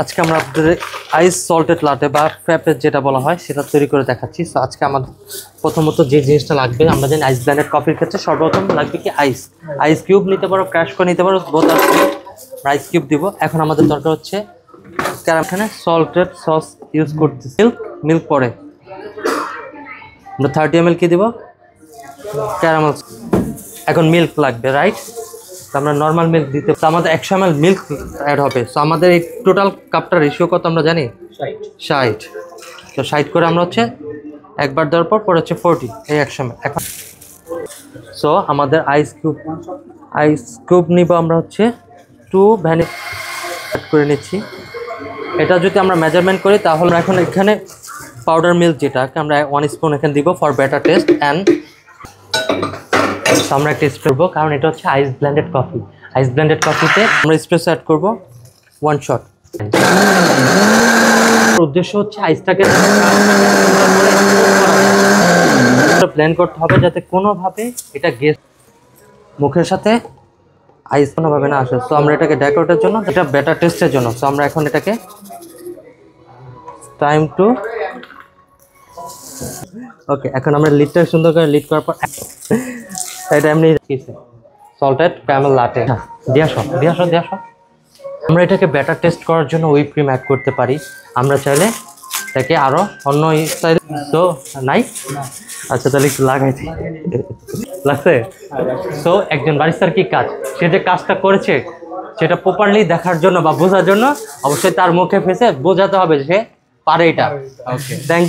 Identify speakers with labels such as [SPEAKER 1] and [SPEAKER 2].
[SPEAKER 1] আজকে আমরা আপনাদের আইস সল্টেড লাটে বা ফ্র্যাপে যেটা বলা হয় সেটা তৈরি করে দেখাচ্ছি। সো আজকে আমাদের প্রথমত যে জিনিসটা লাগবে, আমরা জানি আইস ব্লেন্ডেড কফির ক্ষেত্রে সর্বপ্রথম লাগবে কি আইস। আইস কিউব নিতে পারো, ক্র্যাশ করে নিতে পারো, বোথ আইস কিউব দিব। এখন আমাদের দরকার হচ্ছে এখানে সল্টেড সস ইউজ করতেছি। মিল্ক পরে আমরা 30 ml কি দিব, ক্যারামেল। এখন মিল্ক লাগবে, রাইট? তো আমরা নর্মাল মিল্ক দিতে, তো আমাদের 100 ml মিল্ক অ্যাড হবে। সো আমাদের এই টোটাল কাপটার রেশিও কত আমরা জানি, 60। তো 60 করে আমরা হচ্ছে একবার দেওয়ার পর হচ্ছে 40, এই 100 ml। এখন সো আমাদের আইস কিউব নিব আমরা হচ্ছে 2 ভ্যানিলা অ্যাড করে নিচ্ছি। এটা যদি আমরা মেজারমেন্ট করি তাহলে এখন এখানে পাউডার মিল্ক যেটাকে আমরা 1 স্পুন এখানে দিব ফর বেটার টেস্ট। অ্যান্ড আমরা একটা স্প্রে করবো, কারণ এটা হচ্ছে আইস ব্লেন্ডেড কফি। আইস ব্লেন্ডেড কফিতে আমরা স্প্রেসো অ্যাড করবো 1 শট। উদ্দেশ্য হচ্ছে আইসটাকে ব্লেন্ড করতে হবে যাতে কোনোভাবে এটা মুখের সাথে আইস কোনোভাবে না আসে। সো আমরা এটাকে ডেকোরেটের জন্য, এটা বেটার টেস্টের জন্য। সো আমরা এখন এটাকে টাইম টু ওকে। এখন আমরা লিডটা সুন্দর করে লিড করার পর এটা এমনি সল্টেড ক্যারামেল লাটে দিয়ে আসো। আমরা এটাকে বেটার টেস্ট করার জন্য হুইপ ক্রিম অ্যাড করতে পারি। আমরা চাইলে এটাকে আরও অন্য স্টাইল। তো নাই, আচ্ছা তাহলে একটু লাগাই দিই, লাগছে? সো একজন বারিস্তার কি কাজ, সে যে কাজটা করেছে সেটা প্রপারলি দেখার জন্য বা বোঝার জন্য অবশ্যই তার মুখে ফেসে বোঝাতে হবে যে সে পারে এটা। ওকে, থ্যাংক ইউ।